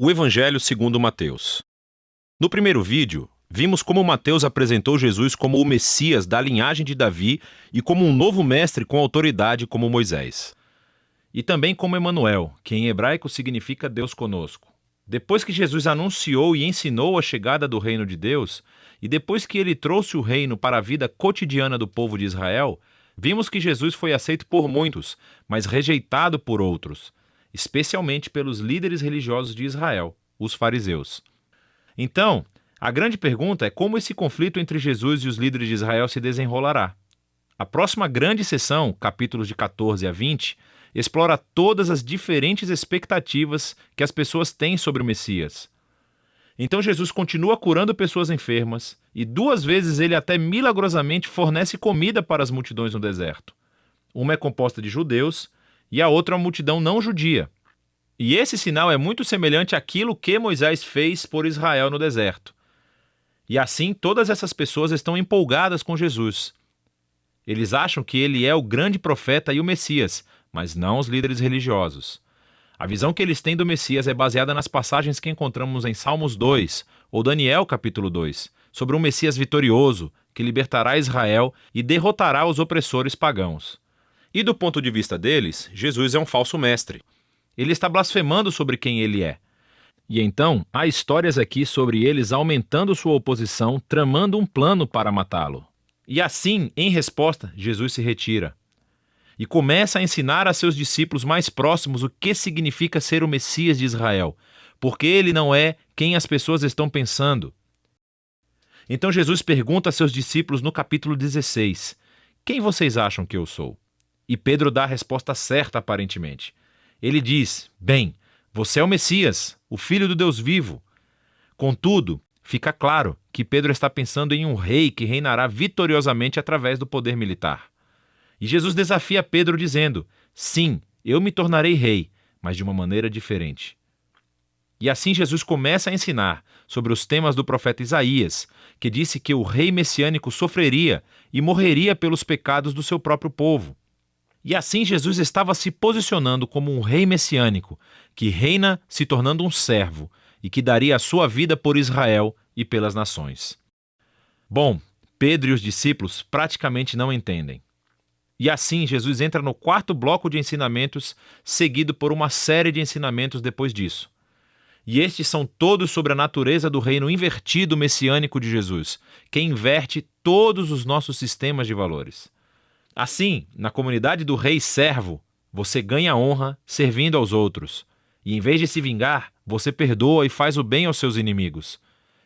O Evangelho segundo Mateus. No primeiro vídeo, vimos como Mateus apresentou Jesus como o Messias da linhagem de Davi e como um novo mestre com autoridade como Moisés. E também como Emanuel, que em hebraico significa Deus conosco. Depois que Jesus anunciou e ensinou a chegada do reino de Deus, e depois que ele trouxe o reino para a vida cotidiana do povo de Israel, vimos que Jesus foi aceito por muitos, mas rejeitado por outros, especialmente pelos líderes religiosos de Israel, os fariseus. Então, a grande pergunta é como esse conflito entre Jesus e os líderes de Israel se desenrolará. A próxima grande sessão, capítulos de 14 a 20, explora todas as diferentes expectativas que as pessoas têm sobre o Messias. Então Jesus continua curando pessoas enfermas e 2 vezes ele até milagrosamente fornece comida para as multidões no deserto. Uma é composta de judeus e a outra uma multidão não judia. E esse sinal é muito semelhante àquilo que Moisés fez por Israel no deserto. E assim todas essas pessoas estão empolgadas com Jesus. Eles acham que ele é o grande profeta e o Messias, mas não os líderes religiosos. A visão que eles têm do Messias é baseada nas passagens que encontramos em Salmos 2 ou Daniel capítulo 2, sobre um Messias vitorioso que libertará Israel e derrotará os opressores pagãos. E do ponto de vista deles, Jesus é um falso mestre. Ele está blasfemando sobre quem ele é. E então, há histórias aqui sobre eles aumentando sua oposição, tramando um plano para matá-lo. E assim, em resposta, Jesus se retira. E começa a ensinar a seus discípulos mais próximos o que significa ser o Messias de Israel, porque ele não é quem as pessoas estão pensando. Então Jesus pergunta a seus discípulos no capítulo 16, quem vocês acham que eu sou? E Pedro dá a resposta certa aparentemente. Ele diz, bem, você é o Messias, o Filho do Deus vivo. Contudo, fica claro que Pedro está pensando em um rei que reinará vitoriosamente através do poder militar. E Jesus desafia Pedro dizendo, sim, eu me tornarei rei, mas de uma maneira diferente. E assim Jesus começa a ensinar sobre os temas do profeta Isaías, que disse que o rei messiânico sofreria e morreria pelos pecados do seu próprio povo. E assim Jesus estava se posicionando como um rei messiânico, que reina se tornando um servo e que daria a sua vida por Israel e pelas nações. Bom, Pedro e os discípulos praticamente não entendem. E assim Jesus entra no 4º bloco de ensinamentos, seguido por uma série de ensinamentos depois disso. E estes são todos sobre a natureza do reino invertido messiânico de Jesus, que inverte todos os nossos sistemas de valores. Assim, na comunidade do rei servo, você ganha honra servindo aos outros. E em vez de se vingar, você perdoa e faz o bem aos seus inimigos.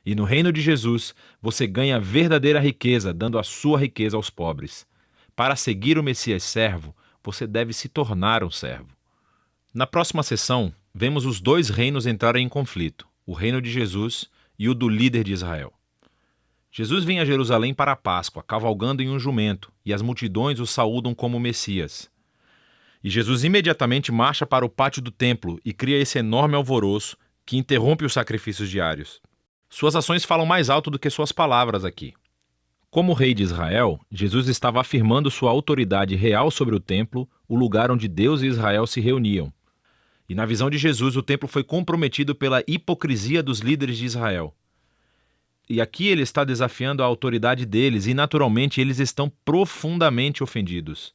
E no reino de Jesus, você ganha verdadeira riqueza, dando a sua riqueza aos pobres. Para seguir o Messias servo, você deve se tornar um servo. Na próxima sessão, vemos os 2 reinos entrarem em conflito, o reino de Jesus e o do líder de Israel. Jesus vem a Jerusalém para a Páscoa, cavalgando em um jumento, e as multidões o saúdam como Messias. E Jesus imediatamente marcha para o pátio do templo e cria esse enorme alvoroço que interrompe os sacrifícios diários. Suas ações falam mais alto do que suas palavras aqui. Como rei de Israel, Jesus estava afirmando sua autoridade real sobre o templo, o lugar onde Deus e Israel se reuniam. E na visão de Jesus, o templo foi comprometido pela hipocrisia dos líderes de Israel. E aqui ele está desafiando a autoridade deles e, naturalmente, eles estão profundamente ofendidos.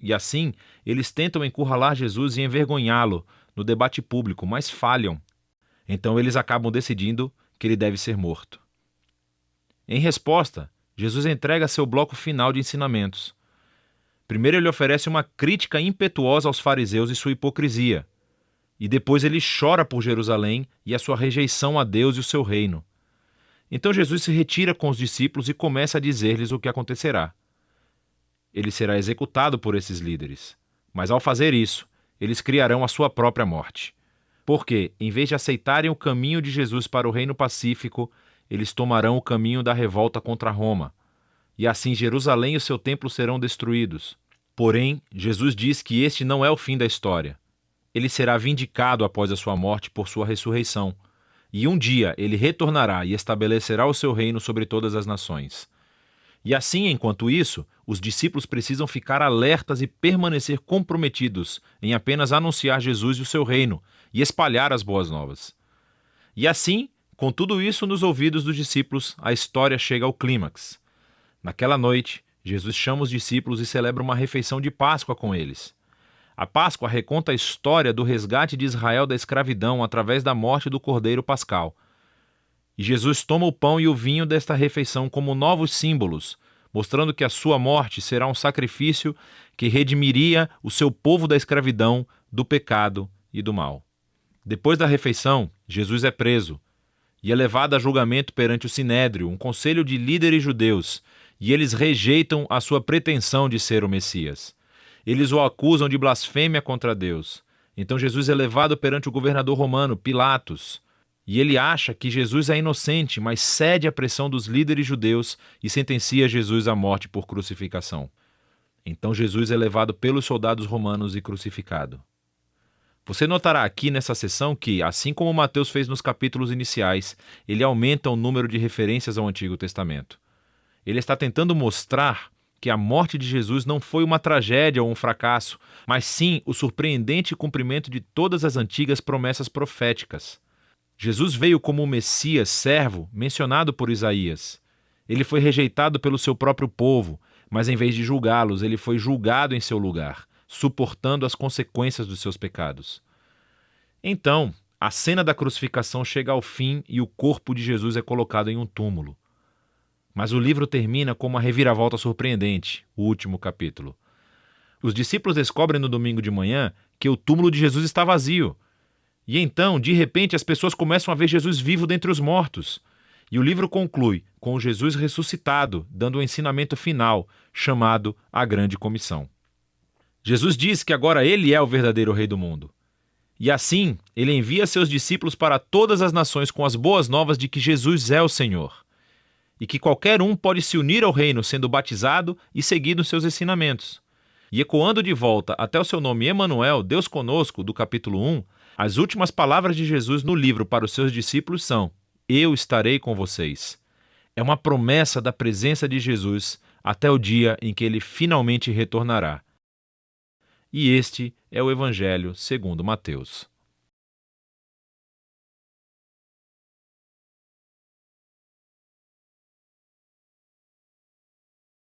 E assim, eles tentam encurralar Jesus e envergonhá-lo no debate público, mas falham. Então eles acabam decidindo que ele deve ser morto. Em resposta, Jesus entrega seu bloco final de ensinamentos. Primeiro ele oferece uma crítica impetuosa aos fariseus e sua hipocrisia. E depois ele chora por Jerusalém e a sua rejeição a Deus e o seu reino. Então Jesus se retira com os discípulos e começa a dizer-lhes o que acontecerá. Ele será executado por esses líderes, mas ao fazer isso, eles criarão a sua própria morte. Porque, em vez de aceitarem o caminho de Jesus para o reino pacífico, eles tomarão o caminho da revolta contra Roma. E assim Jerusalém e o seu templo serão destruídos. Porém, Jesus diz que este não é o fim da história. Ele será vindicado após a sua morte por sua ressurreição. E um dia ele retornará e estabelecerá o seu reino sobre todas as nações. E assim, enquanto isso, os discípulos precisam ficar alertas e permanecer comprometidos em apenas anunciar Jesus e o seu reino e espalhar as boas novas. E assim, com tudo isso nos ouvidos dos discípulos, a história chega ao clímax. Naquela noite, Jesus chama os discípulos e celebra uma refeição de Páscoa com eles. A Páscoa reconta a história do resgate de Israel da escravidão através da morte do Cordeiro Pascal. E Jesus toma o pão e o vinho desta refeição como novos símbolos, mostrando que a sua morte será um sacrifício que redimiria o seu povo da escravidão, do pecado e do mal. Depois da refeição, Jesus é preso e é levado a julgamento perante o Sinédrio, um conselho de líderes judeus, e eles rejeitam a sua pretensão de ser o Messias. Eles o acusam de blasfêmia contra Deus. Então Jesus é levado perante o governador romano, Pilatos, e ele acha que Jesus é inocente, mas cede à pressão dos líderes judeus e sentencia Jesus à morte por crucificação. Então Jesus é levado pelos soldados romanos e crucificado. Você notará aqui nessa seção que, assim como Mateus fez nos capítulos iniciais, ele aumenta o número de referências ao Antigo Testamento. Ele está tentando mostrar que a morte de Jesus não foi uma tragédia ou um fracasso, mas sim o surpreendente cumprimento de todas as antigas promessas proféticas. Jesus veio como o Messias servo mencionado por Isaías. Ele foi rejeitado pelo seu próprio povo, mas em vez de julgá-los, ele foi julgado em seu lugar, suportando as consequências dos seus pecados. Então, a cena da crucificação chega ao fim e o corpo de Jesus é colocado em um túmulo. Mas o livro termina com uma reviravolta surpreendente, o último capítulo. Os discípulos descobrem no domingo de manhã que o túmulo de Jesus está vazio. E então, de repente, as pessoas começam a ver Jesus vivo dentre os mortos. E o livro conclui com Jesus ressuscitado, dando um ensinamento final, chamado a Grande Comissão. Jesus diz que agora ele é o verdadeiro rei do mundo. E assim, ele envia seus discípulos para todas as nações com as boas novas de que Jesus é o Senhor. E que qualquer um pode se unir ao reino sendo batizado e seguindo seus ensinamentos. E ecoando de volta até o seu nome Emanuel, Deus conosco, do capítulo 1, as últimas palavras de Jesus no livro para os seus discípulos são: eu estarei com vocês. É uma promessa da presença de Jesus até o dia em que ele finalmente retornará. E este é o Evangelho segundo Mateus.